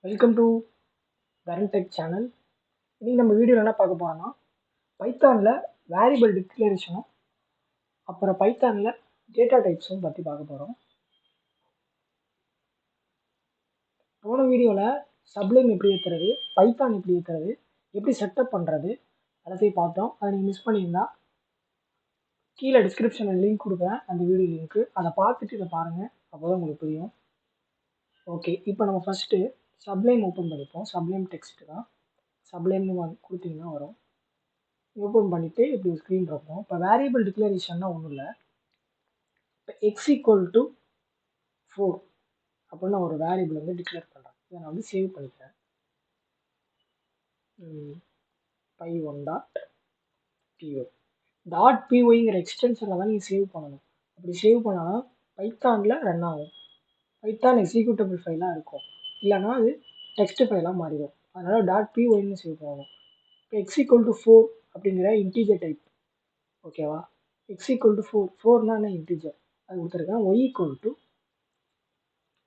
Welcome to Dharan tech channel. இன்றைக்கி நம்ம வீடியோவில் என்ன பார்க்க போகிறோம்னா பைத்தானில் வேரியபிள் டிக்ளரேஷனும் அப்புறம் பைத்தானில் டேட்டா டைப்ஸும் பற்றி பார்க்க போகிறோம். போன வீடியோவில் சப்ளைம் எப்படி ஏற்றுறது, பைத்தான் எப்படி ஏற்றுறது, எப்படி செட்டப் பண்ணுறது எல்லாத்தையும் பார்த்தோம். அதை நீங்கள் மிஸ் பண்ணியிருந்தா கீழே டிஸ்கிரிப்ஷனில் லிங்க் கொடுக்குறேன், அந்த வீடியோ லிங்க்கு. அதை பார்த்துட்டு இதை பாருங்கள், அப்போ தான் உங்களுக்கு புரியும். ஓகே, இப்போ நம்ம ஃபஸ்ட்டு சப்ளைம் ஓப்பன் பண்ணிப்போம். சப்ளைம் டெக்ஸ்ட் தான், சப்ளைம்னு கொடுத்தீங்கன்னா வரும். ஓப்பன் பண்ணிவிட்டு இப்படி ஒரு ஸ்க்ரீன் இருக்கும். இப்போ வேரியபிள் டிக்ளரேஷன்னா ஒன்றும் இல்லை. இப்போ எக்ஸ் ஈக்குவல் டு 4 அப்படின்னு நான் ஒரு வேரியபிள் வந்து டிக்ளேர் பண்ணுறேன். இதை நான் வந்து சேவ் பண்ணிக்கிறேன். py1 டாட் py டாட் pyங்கிற எக்ஸ்டென்ஷனில் தான் நீங்கள் சேவ் பண்ணணும். அப்படி சேவ் பண்ணால் பைத்தானில் ரன் ஆகும். பைத்தான் எக்ஸிக்யூட்டபிள் ஃபைலாக இருக்கும், இல்லைனா அது டெக்ஸ்ட் ஃபைலாக மாறிடும். அதனால் டாட் pyன்னு சேவ் பண்ணணும். இப்போ எக்ஸ் ஈக்குவல் டு 4 அப்படிங்கிற இன்டீஜர் டைப், ஓகேவா? எக்ஸ் ஈக்குவல் டு 4, 4னா என்ன இன்டீஜர், அது கொடுத்துருக்கேன். Y equal to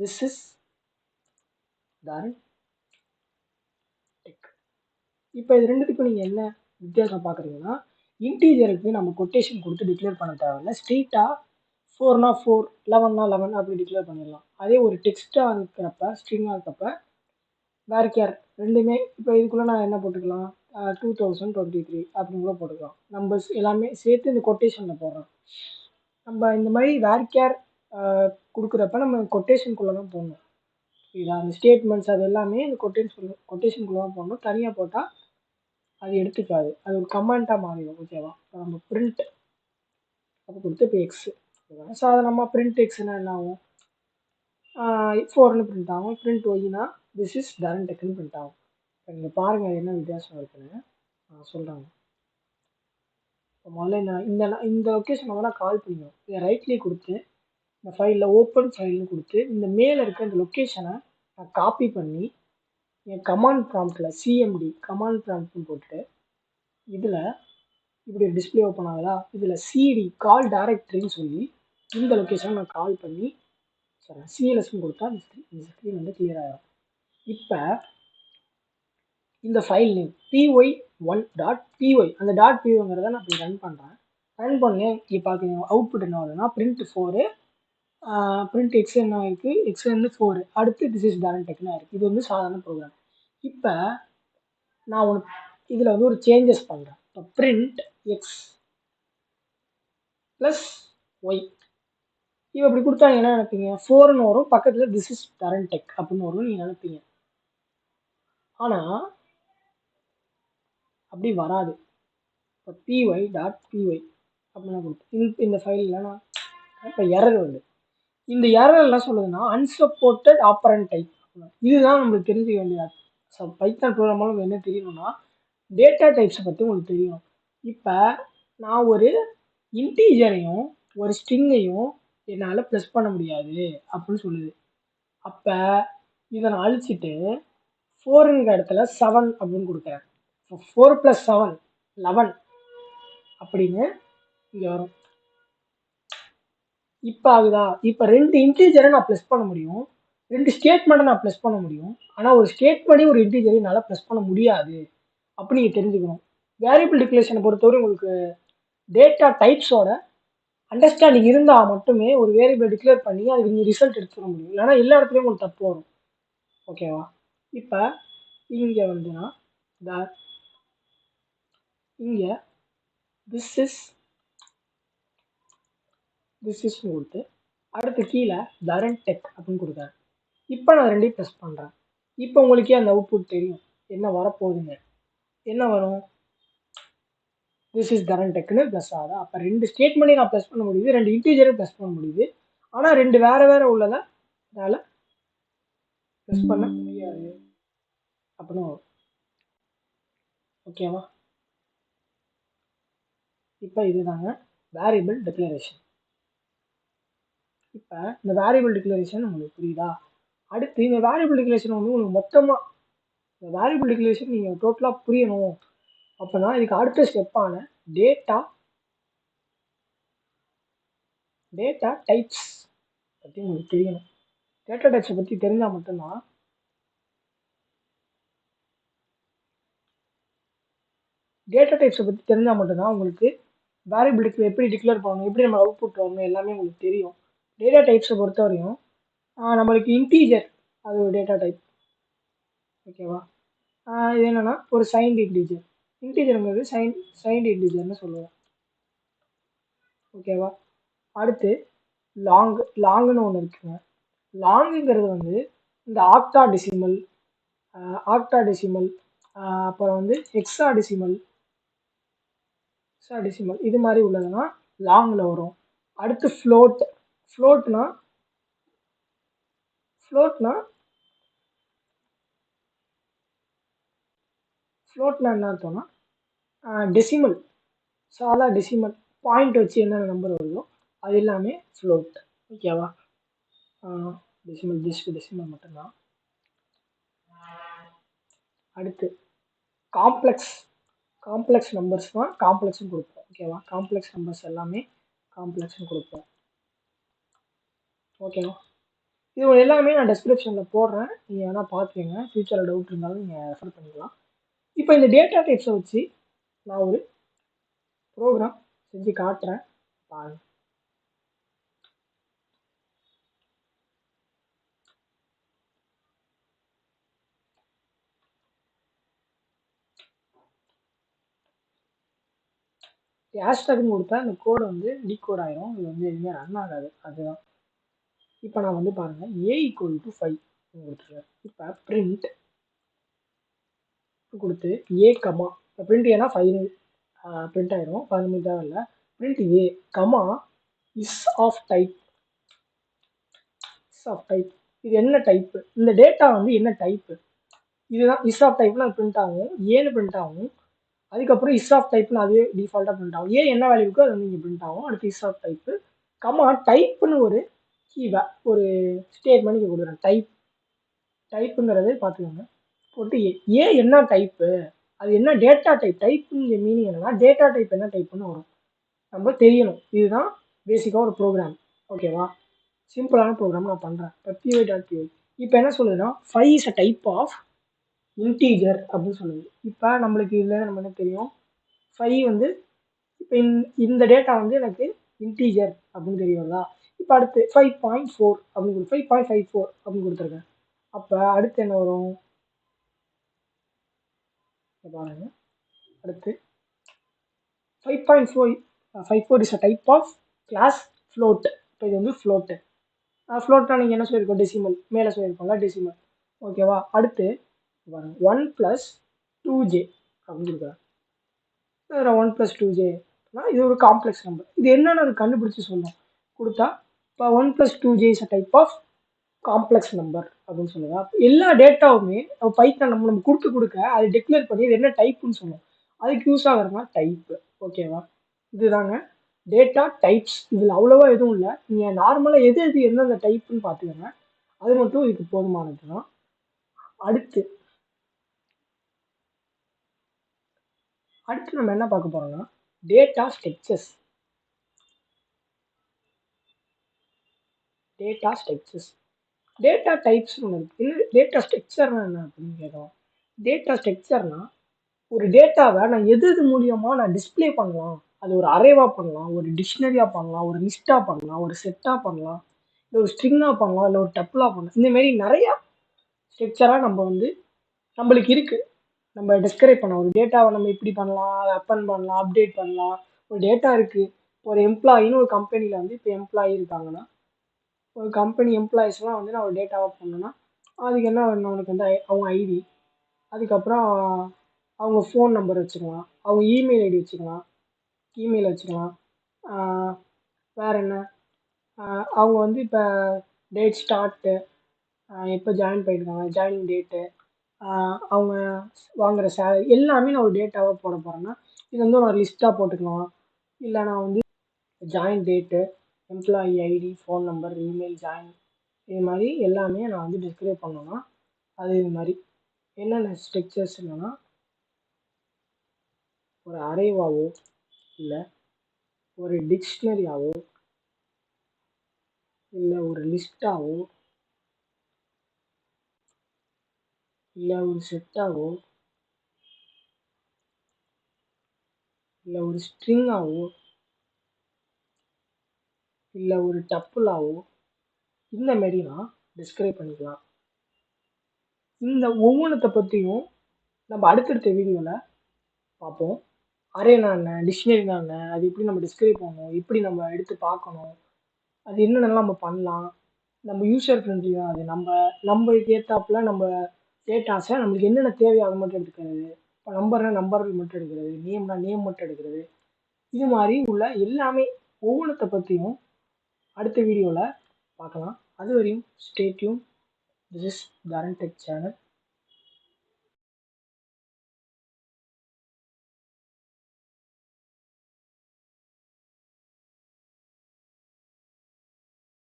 this is Dharan tech. இப்போ இது ரெண்டுத்துக்கும் நீங்கள் என்ன வித்தியாசம் பார்க்குறீங்கன்னா, இன்டீஜருக்கு நம்ம கொட்டேஷன் கொடுத்து டிக்ளேர் பண்ண தேவையில்லை. ஸ்ட்ரெயிட்டாக 4னா 4, 11னா 11 அப்படி டிக்ளேர் பண்ணிடலாம். அதே ஒரு டெக்ஸ்ட்டாக இருக்கிறப்ப, ஸ்ட்ரிங்காக இருக்கப்ப வேர்கேர் ரெண்டுமே, இப்போ இதுக்குள்ளே நான் என்ன போட்டுக்கலாம், 2023 அப்படின்னு கூட போட்டுக்கலாம். நம்பர்ஸ் எல்லாமே சேர்த்து இந்த கொட்டேஷனில் போடுறோம். நம்ம இந்த மாதிரி வேர்கேர் கொடுக்குறப்ப நம்ம கொட்டேஷனுக்குள்ளே தான் போடணும். இதுதான் அந்த ஸ்டேட்மெண்ட்ஸ், அது எல்லாமே இந்த கொட்டேஷனுக்குள்ளே தான் போடணும். தனியாக போட்டால் அது எடுத்துக்காது, அது ஒரு கமெண்ட்டாக மாறிடும், ஓகேவா? இப்போ நம்ம பிரிண்ட் அப்போ கொடுத்து இப்போ எக்ஸு சாதாரணமாக பிரிண்ட் எக்ஸ்னா என்ன ஆகும், 4ன்னு பிரிண்ட் ஆகும். பிரிண்ட் ஒய்னா திஸ் இஸ் Dharan டெக்னு பிரிண்ட் ஆகும். இப்போ நீங்கள் பாருங்கள் என்ன வித்தியாசம் இருக்குன்னு சொல்கிறாங்க. இப்போ முதல்ல இந்த லொக்கேஷனை வந்து நான் கால் பண்ணிக்கணும். இதை ரைட் கிளிக் கொடுத்து இந்த ஃபைலில் ஓப்பன் ஃபைல்னு கொடுத்து இந்த மேலே இருக்க இந்த லொக்கேஷனை நான் காப்பி பண்ணி என் கமாண்ட் ப்ராம்ப்டில் சிஎம்டி கமாண்ட் ப்ராம்ப்ட்னு போட்டுட்டு இதில் இப்படி ஒரு டிஸ்பிளே ஓப்பன் ஆகுதா, இதில் சிடி கால் டைரக்டரின்னு சொல்லி இந்த லொக்கேஷனை நான் கால் பண்ணி சிஎல்எஸ்ன்னு கொடுத்தா இந்த ஸ்க்ரீன் வந்து கிளியர் ஆகிடும். இப்போ இந்த file name py1 dot py, அந்த டாட் pyங்கிறத நான் இப்படி ரன் பண்ணுறேன். ரன் பண்ணி இங்கே பார்க்குறீங்க அவுட்புட் என்ன வருதுன்னா பிரிண்ட் 4, பிரிண்ட் எக்ஸ் என்ன ஆயிருக்கு, எக்ஸ் வந்து 4, அடுத்து திஸ் இஸ் Dharan டெக்னு ஆயிருக்கு. இது வந்து சாதாரண ப்ரோக்ராம். இப்போ நான் ஒன்று இதில் வந்து ஒரு சேஞ்சஸ் பண்ணுறேன். இப்போ பிரிண்ட் எக்ஸ் ப்ளஸ் ஒய், இப்போ இப்படி கொடுத்தா என்ன நினைப்பீங்க, 4ன்னு வரும், பக்கத்தில் திஸ் இஸ் Dharan டெக் அப்படின்னு வரும் நீங்கள் நினைப்பீங்க. ஆனால் அப்படி வராது. இப்போ py டாட் py அப்படின்னா கொடுத்து இந்த ஃபைலில் நான் இப்போ எரர் வருது. இந்த எரர் என்ன சொல்லுதுன்னா அன்சப்போர்ட்டட் ஆப்பரண்ட் டைப். இதுதான் நம்மளுக்கு தெரிஞ்சுக்க வேண்டியது. பைத்தான் ப்ரோக்ராமால் நம்ம என்ன தெரியணும்னா டேட்டா டைப்ஸை பற்றி உங்களுக்கு தெரியும். இப்போ நான் ஒரு இன்டீஜரையும் ஒரு ஸ்ட்ரிங்கையும் என்னால் ப்ளஸ் பண்ண முடியாது அப்படின்னு சொல்லுது. அப்போ இதை நான் அழிச்சிட்டு 4ங்கிற இடத்துல 7 அப்படின்னு கொடுக்குறேன். இப்போ 4 + 7 11 அப்படின்னு இங்கே வரும். இப்போ ஆகுதா, இப்போ 2 இன்டீஜரை நான் ப்ளஸ் பண்ண முடியும், 2 ஸ்டேட்மெண்ட்டை நான் ப்ளஸ் பண்ண முடியும். ஆனால் ஒரு ஸ்டேட்மெண்ட்டையும் ஒரு இன்டீஜரை என்னால் ப்ளஸ் பண்ண முடியாது அப்படி நீங்கள் தெரிஞ்சுக்கணும். வேரியபிள் டிக்ளரேஷனை பொறுத்தவரை உங்களுக்கு டேட்டா டைப்ஸோட அண்டர்ஸ்டாண்டிங் இருந்தால் மட்டுமே ஒரு வேரியபிள் டிக்ளேர் பண்ணி அதுக்கு நீங்கள் ரிசல்ட் எடுத்துக்க முடியும். இல்லைனா எல்லா இடத்துலையும் உங்களுக்கு தப்பு வரும், ஓகேவா? இப்போ இங்கே வந்துன்னா இங்கே திஸ் இஸ்ன்னு கொடுத்து அடுத்து கீழே Dharan டெக் அப்படின்னு கொடுக்குறேன். இப்போ நான் ரெண்டையும் ப்ரெஸ் பண்ணுறேன். இப்போ உங்களுக்கே அந்த அவுட்புட் தெரியும் என்ன வரப்போகுதுங்க. என்ன வரும், திஸ் இஸ் Dharan டெக்னு ப்ளஸ் ஆகுதா. அப்போ 2 ஸ்டேட்மெண்ட்டையும் நான் ப்ளஸ் பண்ண முடியுது, 2 இன்டீஜரையும் ப்ளஸ் பண்ண முடியுது. ஆனால் 2 வேறு உள்ளதை என்னால் ப்ளஸ் பண்ண முடியாது அப்படின்னு வரும், ஓகேவா? இப்போ இதுதாங்க வேரியபிள் டிக்ளரேஷன். இப்போ இந்த வேரியபிள் டிக்ளரேஷன் உங்களுக்கு புரியுதா? அடுத்து இந்த வேரியபிள் டிக்ளரேஷன் வந்து உங்களுக்கு மொத்தமாக இந்த வேரியபிள் டிக்ளரேஷன் நீங்கள் டோட்டலாக புரியணும் அப்படின்னா இதுக்கு அடுத்த ஸ்டெப்பான டேட்டா டைப்ஸ் பற்றி உங்களுக்கு தெரியணும். டேட்டா டைப்ஸை பற்றி தெரிஞ்சால் மட்டும்தான் டேட்டா டைப்ஸை பற்றி தெரிஞ்சால் மட்டும்தான் உங்களுக்கு வேரியபிள் எப்படி டிக்ளேர் பண்ணணும், எப்படி நம்ம அவுட்புட் வரணும் எல்லாமே உங்களுக்கு தெரியும். டேட்டா டைப்ஸை பொறுத்த வரையும் நம்மளுக்கு இன்டீஜர் அது ஒரு டேட்டா டைப். ஓகேவா? இது என்னன்னா ஒரு சைன்டு இன்டீஜர். இன்டீஜருங்கிறது சைன்டு இன்டீஜர்னு சொல்லுவோம். ஓகேவா? அடுத்து லாங்குன்னு ஒன்று இருக்குங்க. லாங்குங்கிறது வந்து இந்த ஆக்டாடெசிமல் அப்புறம் வந்து ஹெக்ஸாடெசிமல் இது மாதிரி உள்ளதுன்னா லாங்கில் வரும். அடுத்து ஃப்ளோட்னா என்ன அர்த்தம்னா டெசிமல், சாலா டெசிமல் பாயிண்ட் வச்சு என்னென்ன நம்பர் வருதோ அது எல்லாமே ஃப்ளோட். ஓகேவா? டெசிமல் மட்டும்தான். அடுத்து காம்ப்ளெக்ஸ் நம்பர்ஸ் தான் காம்ப்ளெக்ஸ்னு கொடுப்போம். ஓகேவா? காம்ப்ளெக்ஸ் நம்பர்ஸ் எல்லாமே காம்ப்ளெக்ஸ்னு கொடுப்போம். ஓகேவா? இது எல்லாமே நான் டெஸ்கிரிப்ஷனில் போடுறேன், நீங்கள் வேணால் பார்த்துக்கங்க. ஃபியூச்சரில் டவுட் இருந்தாலும் நீங்கள் ரெஃபர் பண்ணிக்கலாம். இப்போ இந்த டேட்டா டைப்ஸை வச்சு நான் ஒரு ப்ரோக்ராம் செஞ்சு காட்டுறேன், பாருங்க. ஹேஷ்டாக்னு கொடுத்தா இந்த கோடை வந்து டீகோட் ஆயிரும். இது வந்து எதுவுமே ரன் ஆகாது. அதுதான் இப்போ நான் வந்து பாருங்கள், a = 5 கொடுத்துருக்கேன். இப்போ பிரிண்ட் கொடுத்து a கமா பிரிண்ட் ஏன்னா 5 பிரிண்ட் ஆயிரும், 15 தான் இல்லை. Print a comma is of type. இது என்ன டைப்பு, இந்த டேட்டா வந்து என்ன டைப்பு, இதுதான் இஸ் ஆஃப் டைப்னு அது பிரிண்ட் ஆகும், ஏன்னு பிரிண்ட் ஆகும். அதுக்கப்புறம் இஸ் ஆஃப் டைப்னு அதுவே டிஃபால்ட்டாக பிரிண்ட் ஆகும். ஏன் என்ன வேல்யூ இருக்கோ அது வந்து இங்கே பிரிண்ட் ஆகும். அடுத்து இஸ் ஆஃப் டைப்பு கமா டைப்புன்னு ஒரு ஒரு ஸ்டேட்மெண்ட் இங்கே கொடுக்குறேன். டைப்புங்கிறது பார்த்துக்கோங்க. போட்டு ஏன் என்ன டைப்பு, அது என்ன டேட்டா டைப்புங்கிற மீனிங் என்னன்னா டேட்டா டைப் என்ன டைப்புன்னு வரும், நம்ம தெரியணும். இதுதான் பேசிக்காக ஒரு ப்ரோக்ராம். ஓகேவா? சிம்பிளான ப்ரோக்ராம் நான் பண்ணுறேன். இப்போ py.py இப்போ என்ன சொல்லுதுன்னா 5 is a type of integer அப்படின்னு சொல்லுது. இப்போ நம்மளுக்கு இதில் நம்ம என்ன தெரியும், 5 வந்து இப்போ இந்த டேட்டா வந்து எனக்கு இன்டீஜர் அப்படின்னு தெரியுங்களா. இப்போ அடுத்து 5.4 அப்படின்னு 5.54 அப்படின்னு கொடுத்துருக்கேன். அப்போ அடுத்து என்ன வரும் பாருங்க. அடுத்து 5.54 is a type of class float. இப்போ இது வந்து ஃப்ளோட்டு. ஃப்ளோட்னா நீங்கள் என்ன சொல்லியிருக்கோம், டெசிமல் மேலே சொல்லியிருக்கோம்ல, டெசிமல். ஓகேவா? அடுத்து 1 + 2j அப்படின்னு கொடுக்குறேன். 1 + 2j இது ஒரு காம்ப்ளெக்ஸ் நம்பர். இது என்னன்னு அது கண்டுபிடிச்சி சொல்லணும் கொடுத்தா. இப்போ 1 + 2j is a type of complex number அப்படின்னு சொல்லுவா. எல்லா டேட்டாவுமே பைத்தான் நம்ம கொடுக்க அது டிக்ளேர் பண்ணி இது என்ன டைப்புன்னு சொல்லணும். அதுக்கு யூஸ் ஆகிறதுனா டைப்பு. ஓகேவா? இதுதாங்க டேட்டா டைப்ஸ். இதில் அவ்வளோவா எதுவும் இல்லை. நீங்கள் நார்மலாக எது எந்தெந்த டைப்புன்னு பார்த்துக்கோங்க, அது மட்டும் இதுக்கு போதுமானது தான். அடுத்து நம்ம என்ன பார்க்க போறோம்னா டேட்டா ஸ்ட்ரக்சர்ஸ். டேட்டா டைப்ஸ் ஒன்று இருக்குது. டேட்டா ஸ்ட்ரக்சர்னா என்ன அப்படின்னு கேட்கலாம். டேட்டா ஸ்ட்ரக்சர்னா ஒரு டேட்டாவை நான் எது மூலியமாக நான் டிஸ்பிளே பண்ணலாம். அது ஒரு அரேவாக பண்ணலாம், ஒரு டிக்ஷனரியாக பண்ணலாம், ஒரு லிஸ்ட்டாக பண்ணலாம், ஒரு செட்டாக பண்ணலாம், இல்லை ஒரு ஸ்ட்ரிங்காக பண்ணலாம், இல்லை ஒரு டப்புளாக பண்ணலாம். இந்தமாரி நிறையா ஸ்ட்ரக்சராக நம்ம வந்து நம்மளுக்கு இருக்குது. நம்ம டிஸ்கிரைப் பண்ணலாம். ஒரு டேட்டாவை நம்ம இப்படி பண்ணலாம், அப்பன் பண்ணலாம், அப்டேட் பண்ணலாம். ஒரு டேட்டா இருக்குது. ஒரு எம்ப்ளாயின்னு ஒரு கம்பெனியில் வந்து இப்போ எம்ப்ளாயி இருக்காங்கன்னா, ஒரு கம்பெனி எம்ப்ளாயிஸ்லாம் வந்து நான் ஒரு டேட்டாவை பண்ணேன்னா அதுக்கு என்ன வேணும், அவனுக்கு வந்து அவங்க ஐடி, அதுக்கப்புறம் அவங்க ஃபோன் நம்பர் வச்சுக்கலாம், அவங்க இமெயில் ஐடி வச்சுக்கலாம், வேறு என்ன, அவங்க வந்து இப்போ டேட் ஸ்டார்ட்டு, எப்போ ஜாயின் பண்ணியிருக்காங்க, ஜாயினிங் டேட்டு, அவங்க வாங்குகிற சேலரி எல்லாமே நான் ஒரு டேட்டாவாக போட போகிறேன்னா இது வந்து ஒரு லிஸ்ட்டாக போட்டுக்கலாம். இல்லை நான் வந்து join date, employee ID, phone number, email, join, இது மாதிரி எல்லாமே நான் வந்து டிஸ்கிரைப் பண்ணோன்னா அது இது மாதிரி என்னென்ன ஸ்ட்ரக்சர்ஸ் என்னன்னா ஒரு அரேவாவோ இல்லை ஒரு டிக்ஷனரியாவோ இல்லை ஒரு லிஸ்ட்டாவோ இல்லை ஒரு செட்டாவோ இல்லை ஒரு ஸ்ட்ரிங்காவோ இல்லை ஒரு டப்புளாவோ இந்த மாரி நான் டிஸ்கிரைப் பண்ணிக்கலாம். இந்த ஒவ்வொன்றத்தை பற்றியும் நம்ம அடுத்தடுத்த வீடியோவில் பார்ப்போம். அரேனா என்ன, டிக்ஷனரினா என்ன, அது எப்படி நம்ம டிஸ்கிரைப் பண்ணணும், எப்படி நம்ம எடுத்து பார்க்கணும், அது என்னென்னலாம் நம்ம பண்ணலாம், நம்ம யூசர் ஃப்ரெண்ட்லியாக அது நம்ம ஏற்றாப்புல நம்ம டேட்டாஸை நம்மளுக்கு என்னென்ன தேவையோ அதை மட்டும் எடுத்துக்கிறது. இப்போ நம்பர்னா நம்பர்கள் மட்டும் எடுக்கிறது, நேம்னா நேம் மட்டும் எடுக்கிறது. இது மாதிரி உள்ள எல்லாமே ஒவ்வொன்றத்தை பற்றியும் அடுத்த வீடியோவில் பார்க்கலாம். அது வரையும் stay tuned. This is Dharan tech channel.